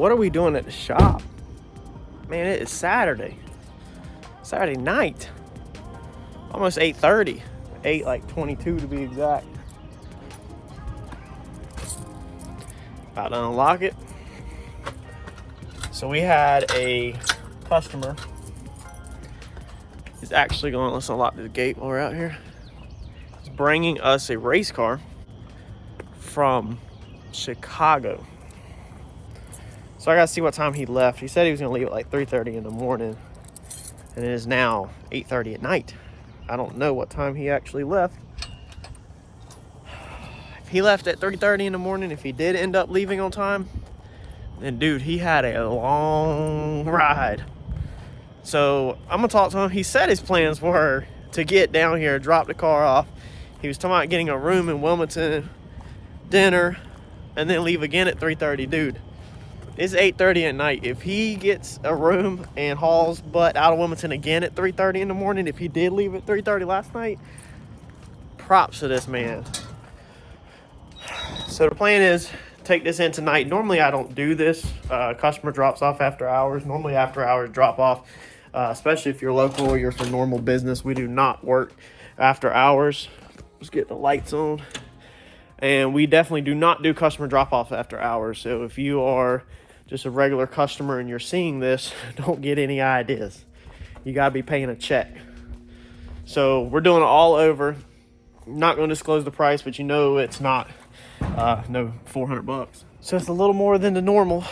what are we doing at the shop? Man, it is Saturday night. Almost 8:30. 8:22 to be exact. About to unlock it. So we had a customer. He's actually going, let's unlock the gate while we're out here. He's bringing us a race car from Chicago. So I gotta see what time he left. He said he was gonna leave at like 3:30 in the morning, and it is now 8:30 at night. I don't know what time he actually left. If he left at 3:30 in the morning, if he did end up leaving on time, then dude, he had a long ride. So I'm gonna talk to him. He said his plans were to get down here, drop the car off. He was talking about getting a room in Wilmington, dinner, and then leave again at 3:30. Dude, it's 8:30 at night. If he gets a room and hauls butt out of Wilmington again at 3:30 in the morning, if he did leave at 3:30 last night, props to this man. So the plan is take this in tonight. Normally I don't do this. Customer drops off after hours. Normally after hours drop off, especially if you're local or you're for normal business. We do not work after hours. Let's get the lights on. And we definitely do not do customer drop off after hours. So if you are just a regular customer and you're seeing this, don't get any ideas. You gotta be paying a check. So we're doing it all over. Not going to disclose the price, but you know it's not no $400. So it's a little more than the normal,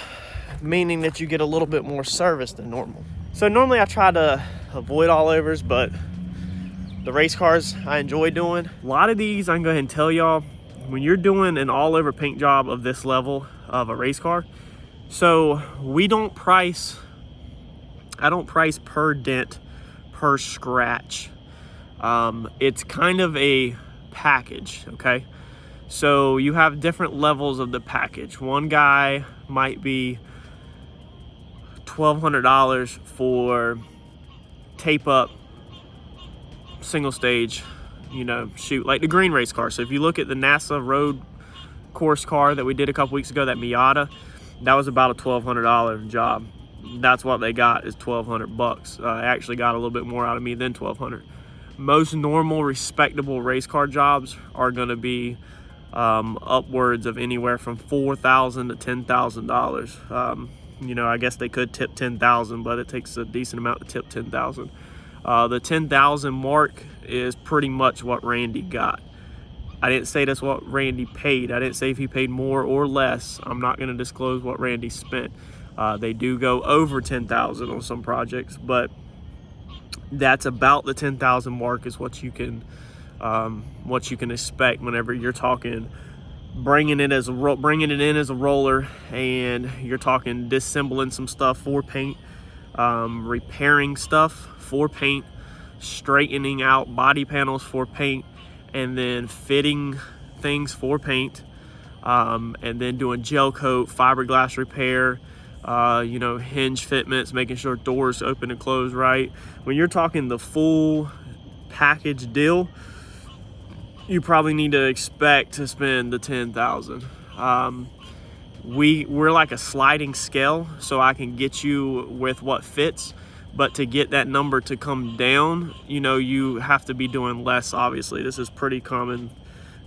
meaning that you get a little bit more service than normal. So normally I try to avoid all overs, but the race cars I enjoy doing. A lot of these, I can go ahead and tell y'all, when you're doing an all over paint job of this level of a race car, so we don't price, I don't price per dent, per scratch. It's kind of a package, okay? So you have different levels of the package. One guy might be $1,200 for tape up, single stage, you know, shoot, like the green race car. So if you look at the NASA road course car that we did a couple weeks ago, that Miata, that was about a $1,200 job. That's what they got, is $1,200. Actually got a little bit more out of me than $1,200. Most normal, respectable race car jobs are going to be upwards of anywhere from $4,000 to $10,000. You know, I guess they could tip $10,000, but it takes a decent amount to tip $10,000. The $10,000 mark is pretty much what Randy got. I didn't say that's what Randy paid. I didn't say if he paid more or less. I'm not going to disclose what Randy spent. They do go over $10,000 on some projects, but that's about the $10,000 mark is what you can expect whenever you're talking bringing it in as a roller, and you're talking disassembling some stuff for paint, repairing stuff for paint, straightening out body panels for paint, and then fitting things for paint, and then doing gel coat, fiberglass repair, you know, hinge fitments, making sure doors open and close right. When you're talking the full package deal, you probably need to expect to spend the $10,000. We're like a sliding scale, so I can get you with what fits, but to get that number to come down, you know, you have to be doing less. Obviously, this is pretty common,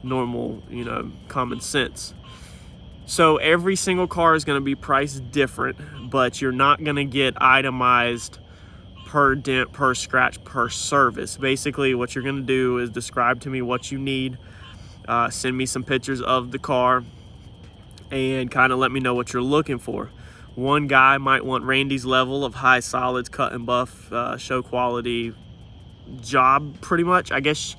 normal, you know, common sense. So every single car is going to be priced different, but you're not going to get itemized per dent, per scratch, per service. Basically, what you're going to do is describe to me what you need, send me some pictures of the car, and kind of let me know what you're looking for. One guy might want Randy's level of high solids, cut and buff, show quality job, pretty much. I guess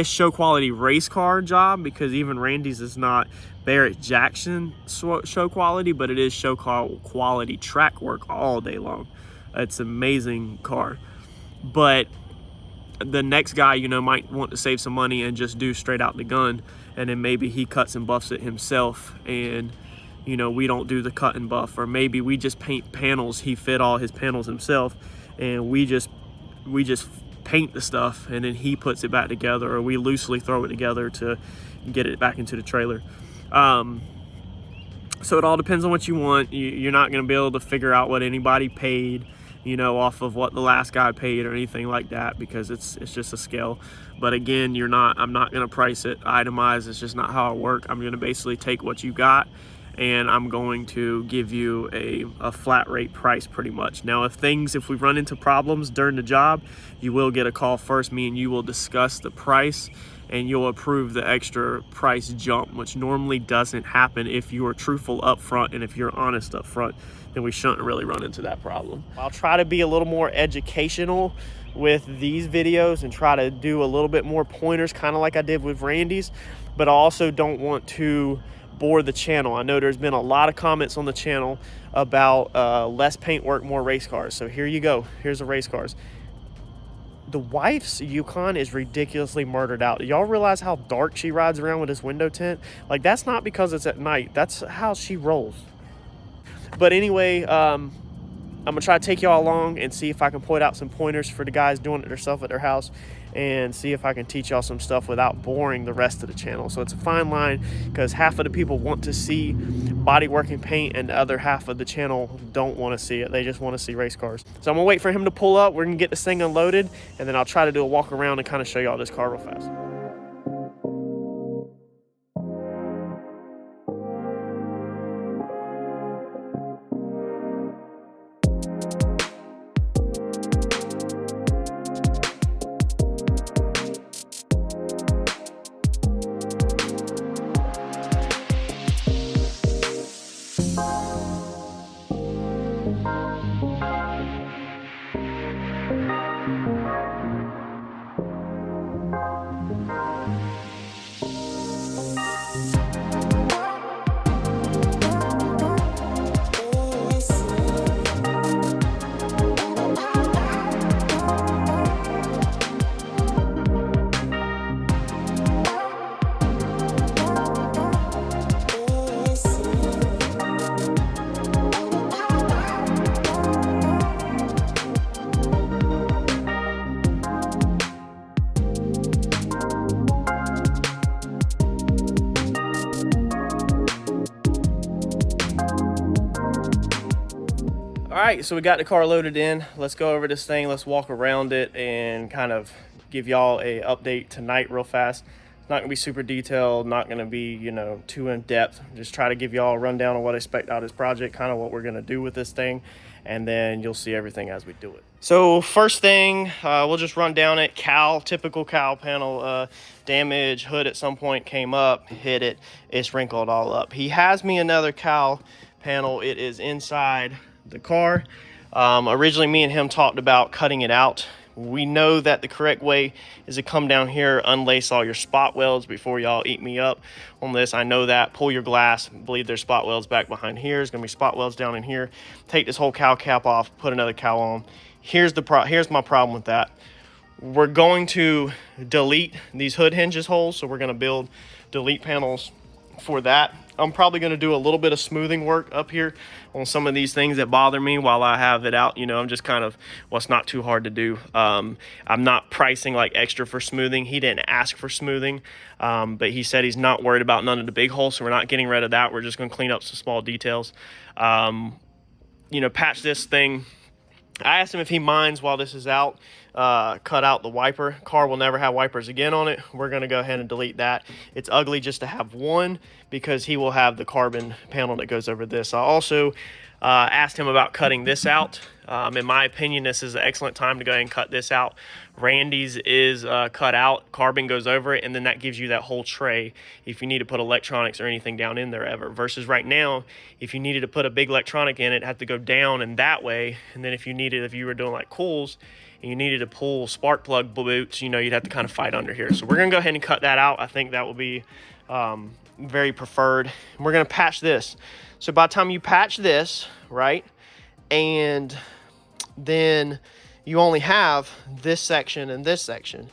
show quality race car job, because even Randy's is not Barrett Jackson show quality, but it is show quality track work all day long. It's an amazing car. But the next guy, you know, might want to save some money and just do straight out the gun, and then maybe he cuts and buffs it himself, and you know, we don't do the cut and buff. Or maybe we just paint panels, he fit all his panels himself, and we just paint the stuff, and then he puts it back together, or we loosely throw it together to get it back into the trailer. So it all depends on what you want. You're not going to be able to figure out what anybody paid, you know, off of what the last guy paid or anything like that, because it's just a scale. But again, I'm not going to price it itemized. It's just not how I work. I'm going to basically take what you got, and I'm going to give you a flat rate price pretty much. Now, if we run into problems during the job, you will get a call first. Me and you will discuss the price, and you'll approve the extra price jump, which normally doesn't happen if you are truthful up front, and if you're honest up front, then we shouldn't really run into that problem. I'll try to be a little more educational with these videos and try to do a little bit more pointers, kind of like I did with Randy's, but I also don't want to bore the channel. I know there's been a lot of comments on the channel about less paint work, more race cars. So here you go. Here's the race cars. The wife's Yukon is ridiculously murdered out. Y'all realize how dark she rides around with this window tint? Like, that's not because it's at night. That's how she rolls. But anyway, I'm gonna try to take y'all along and see if I can point out some pointers for the guys doing it themselves at their house, and see if I can teach y'all some stuff without boring the rest of the channel. So it's a fine line, because half of the people want to see body working paint and the other half of the channel don't want to see it. They just want to see race cars. So I'm gonna wait for him to pull up. We're gonna get this thing unloaded, and then I'll try to do a walk around and kind of show y'all this car real fast. All right, so we got the car loaded in. Let's go over this thing. Let's walk around it and kind of give y'all a update tonight real fast. It's not gonna be super detailed, not gonna be, you know, too in depth. Just try to give y'all a rundown of what I expect out of this project, kind of what we're gonna do with this thing, and then you'll see everything as we do it. So first thing, we'll just run down it. Typical cowl panel damage. Hood at some point came up, hit it, it's wrinkled all up. He has me another cowl panel. It is inside the car. Originally me and him talked about cutting it out. We know that the correct way is to come down here, unlace all your spot welds before y'all eat me up on this. I know that. Pull your glass. I believe there's spot welds back behind here. There's gonna be spot welds down in here. Take this whole cowl cap off, put another cowl on. Here's my problem with that. We're going to delete these hood hinges holes, so we're gonna build delete panels for that. I'm probably going to do a little bit of smoothing work up here on some of these things that bother me while I have it out. You know, I'm just kind of, well, it's not too hard to do. I'm not pricing like extra for smoothing. He didn't ask for smoothing, but he said he's not worried about none of the big holes, so we're not getting rid of that. We're just going to clean up some small details. You know, patch this thing. I asked him if he minds while this is out, cut out the wiper. Car will never have wipers again on it. We're going to go ahead and delete that. It's ugly just to have one, because he will have the carbon panel that goes over this. I also asked him about cutting this out. In my opinion, this is an excellent time to go ahead and cut this out. Randy's is cut out, carbon goes over it, and then that gives you that whole tray if you need to put electronics or anything down in there ever. Versus right now, if you needed to put a big electronic in it, it'd have to go down and that way. And then if you were doing like cools and you needed to pull spark plug boots, you know, you'd have to kind of fight under here. So we're gonna go ahead and cut that out. I think that will be very preferred. And we're gonna patch this. So by the time you patch this, right, and then you only have this section and this section.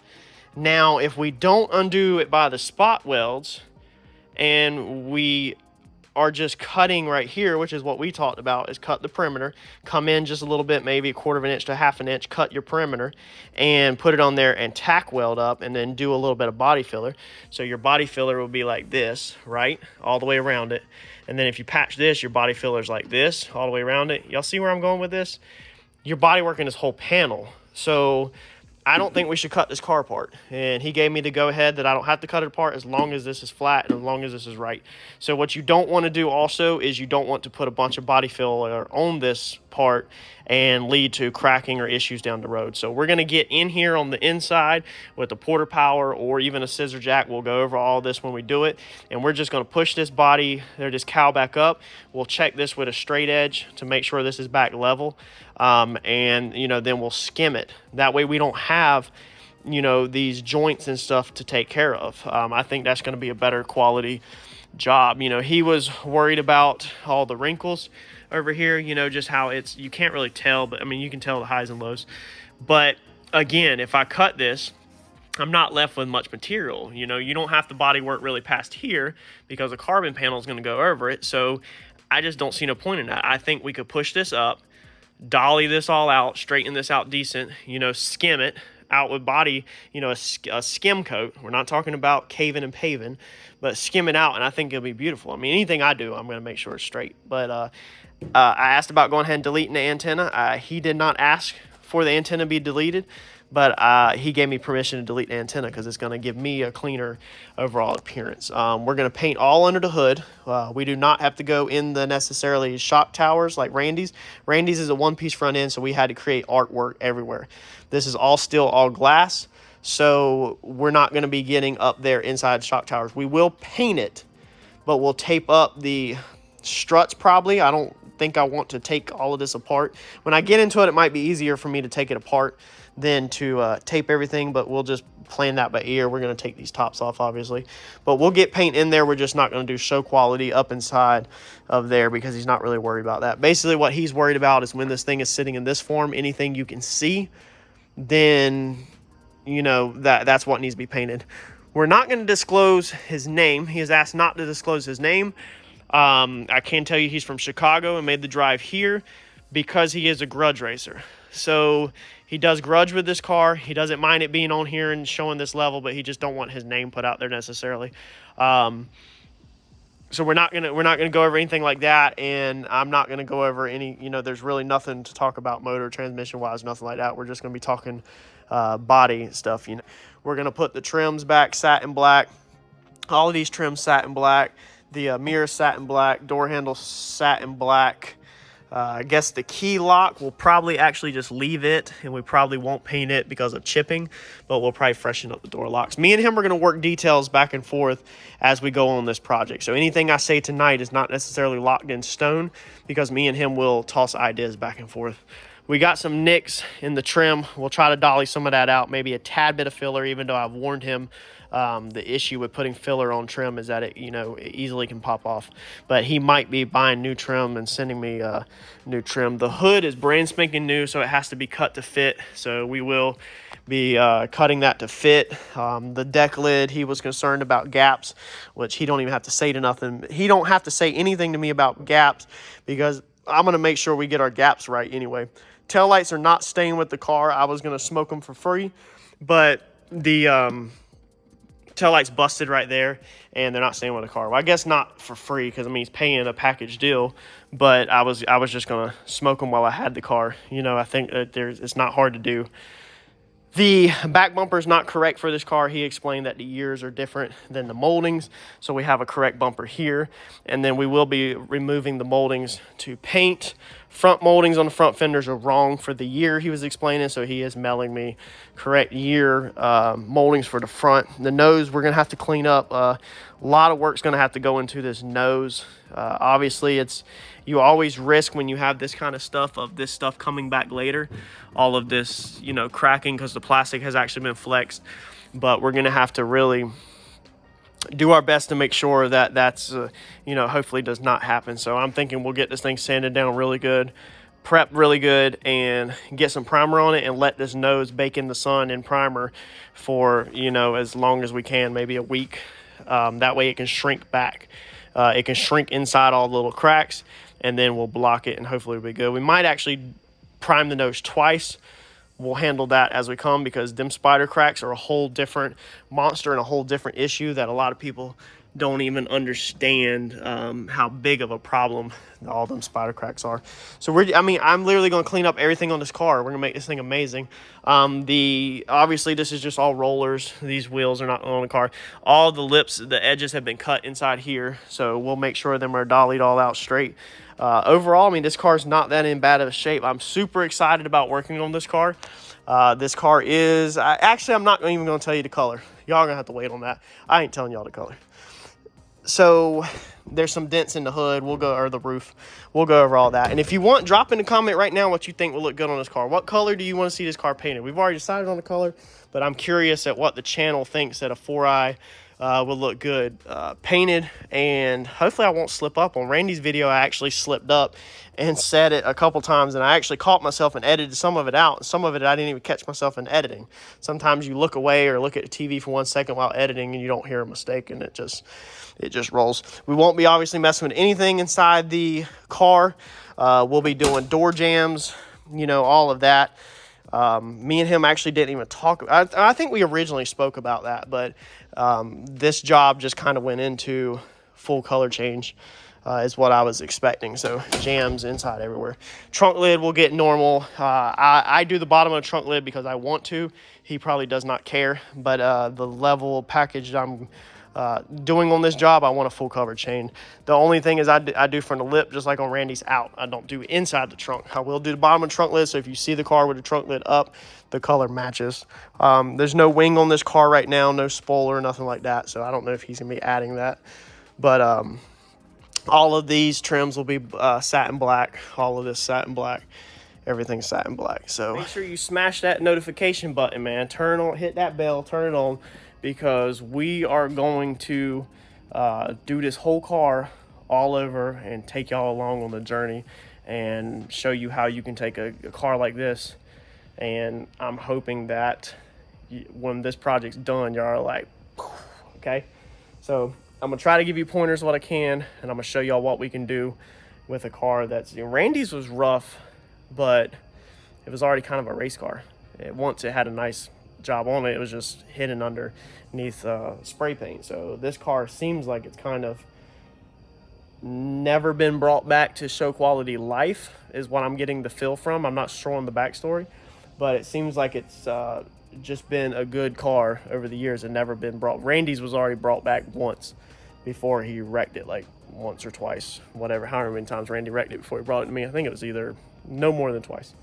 Now, if we don't undo it by the spot welds and we are just cutting right here, which is what we talked about, is cut the perimeter, come in just a little bit, maybe 1/4 of an inch to 1/2 an inch, cut your perimeter, and put it on there and tack weld up, and then do a little bit of body filler. So your body filler will be like this, right, all the way around it. And then if you patch this, your body filler's like this, all the way around it. Y'all see where I'm going with this? You're body working this whole panel. So I don't think we should cut this car apart. And he gave me the go-ahead that I don't have to cut it apart as long as this is flat and as long as this is right. So what you don't want to do also is you don't want to put a bunch of body filler on this part and lead to cracking or issues down the road. So we're going to get in here on the inside with the Porter Power or even a scissor jack. We'll go over all this when we do it. And we're just going to push this body, this cowl back up. We'll check this with a straight edge to make sure this is back level. And, you know, then we'll skim it. That way we don't have, you know, these joints and stuff to take care of. I think that's going to be a better quality job. You know, he was worried about all the wrinkles over here, you know, just how it's, you can't really tell, but I mean, you can tell the highs and lows. But again, if I cut this, I'm not left with much material. You know, you don't have to body work really past here because the carbon panel is going to go over it. So I just don't see no point in that. I think we could push this up, dolly this all out, straighten this out decent, you know, skim it out with body, you know, a skim coat. We're not talking about caving and paving, but skim it out, and I think it'll be beautiful. I mean, anything I do, I'm going to make sure it's straight. But I asked about going ahead and deleting the antenna. He did not ask for the antenna to be deleted, but he gave me permission to delete the antenna because it's going to give me a cleaner overall appearance. We're going to paint all under the hood. We do not have to go in the necessarily shock towers like Randy's. Randy's is a one-piece front end, so we had to create artwork everywhere. This is all still all glass, so we're not going to be getting up there inside shock towers. We will paint it, but we'll tape up the struts probably. I don't think I want to take all of this apart. When I get into it, it might be easier for me to take it apart than to tape everything, but we'll just plan that by ear. We're going to take these tops off, obviously, but we'll get paint in there. We're just not going to do show quality up inside of there because he's not really worried about that. Basically, what he's worried about is when this thing is sitting in this form, anything you can see, then, you know, that's what needs to be painted. We're not going to disclose his name. He has asked not to disclose his name. I can tell you he's from Chicago and made the drive here because he is a Grudge racer. So he does Grudge with this car. He doesn't mind it being on here and showing this level, but he just don't want his name put out there necessarily. So we're not gonna go over anything like that, and I'm not gonna go over any, you know, there's really nothing to talk about motor transmission wise, nothing like that. We're just gonna be talking body stuff. You know, we're gonna put the trims back satin black, all of these trims satin black, the mirror satin black, door handle satin black. I guess the key lock, we'll probably actually just leave it, and we probably won't paint it because of chipping, but we'll probably freshen up the door locks. Me and him are going to work details back and forth as we go on this project. So anything I say tonight is not necessarily locked in stone because me and him will toss ideas back and forth. We got some nicks in the trim. We'll try to dolly some of that out, maybe a tad bit of filler, even though I've warned him. The issue with putting filler on trim is that it, you know, it easily can pop off. But he might be buying new trim and sending me new trim. The hood is brand spanking new, so it has to be cut to fit. So we will be cutting that to fit. The deck lid, he was concerned about gaps, which he don't even have to say to nothing. He don't have to say anything to me about gaps because I'm going to make sure we get our gaps right anyway. Taillights are not staying with the car. I was going to smoke them for free, but the taillights busted right there, and they're not staying with the car. Well, I guess not for free because I mean he's paying a package deal, but I was just gonna smoke them while I had the car. You know, I think that it's not hard to do. The back bumper is not correct for this car. He explained that the years are different than the moldings, so we have a correct bumper here, and then we will be removing the moldings to paint. Front moldings on the front fenders are wrong for the year he was explaining, so he is mailing me correct year moldings for the front. The nose we're going to have to clean up. A lot of work's going to have to go into this nose. Obviously, you always risk when you have this kind of stuff of this stuff coming back later, all of this, you know, cracking because the plastic has actually been flexed. But we're going to have to really do our best to make sure that that's, you know, hopefully does not happen. So I'm thinking we'll get this thing sanded down really good, prep really good, and get some primer on it and let this nose bake in the sun in primer for, you know, as long as we can, maybe a week. That way it can shrink back It can shrink inside all the little cracks, and then we'll block it, and hopefully it'll be good. We might actually prime the nose twice. We'll handle that as we come, because them spider cracks are a whole different monster and a whole different issue that a lot of people don't even understand how big of a problem all them spider cracks are. So I'm literally going to clean up everything on this car. We're going to make this thing amazing. Obviously this is just all rollers. These wheels are not on the car. All the lips, the edges have been cut inside here, so we'll make sure them are dollied all out straight. Overall, I mean, this car is not that in bad of a shape. I'm super excited about working on this car. This car is, actually, I'm not even going to tell you the color. Y'all going to have to wait on that. I ain't telling y'all the color. So there's some dents in the hood, or the roof. We'll go over all that. And if you want, drop in a comment right now what you think will look good on this car. What color do you want to see this car painted? We've already decided on the color, but I'm curious at what the channel thinks that a 4i will look good painted. And hopefully I won't slip up. On Randy's video, I actually slipped up and said it a couple times, and I actually caught myself and edited some of it out. Some of it I didn't even catch myself in editing. Sometimes you look away or look at the TV for 1 second while editing and you don't hear a mistake, and it just rolls. We won't be obviously messing with anything inside the car. We'll be doing door jams, you know, all of that. Me and him actually didn't even talk. I think we originally spoke about that, but this job just kind of went into full color change, is what I was expecting. So jams inside everywhere. Trunk lid will get normal. I do the bottom of the trunk lid because I want to. He probably does not care, but the level package I'm doing on this job, I want a full cover chain. The only thing is I do from the lip, just like on Randy's out. I don't do inside the trunk. I will do the bottom of the trunk lid, so if you see the car with the trunk lid up, the color matches. There's no wing on this car right now, no spoiler, nothing like that, so I don't know if he's gonna be adding that. But all of these trims will be satin black. All of this satin black. Everything's satin black. So make sure you smash that notification button, man. Turn on, hit that bell, turn it on, because we are going to do this whole car all over and take y'all along on the journey and show you how you can take a car like this. And I'm hoping that when this project's done, y'all are like, okay? So I'm gonna try to give you pointers what I can, and I'm gonna show y'all what we can do with a car that's, you know, Randy's was rough, but it was already kind of a race car. Once it had a nice job on it, it was just hidden underneath spray paint. So this car seems like it's kind of never been brought back to show quality life, is what I'm getting the feel from. I'm not sure on the backstory, but it seems like it's just been a good car over the years and never been brought. Randy's was already brought back once before he wrecked it, like once or twice, whatever, however many times Randy wrecked it before he brought it to me. I think it was either no more than twice.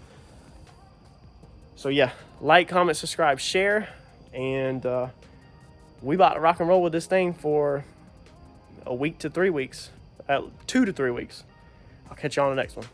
So yeah, like, comment, subscribe, share, and we about to rock and roll with this thing for a week to 3 weeks, 2 to 3 weeks. I'll catch you on the next one.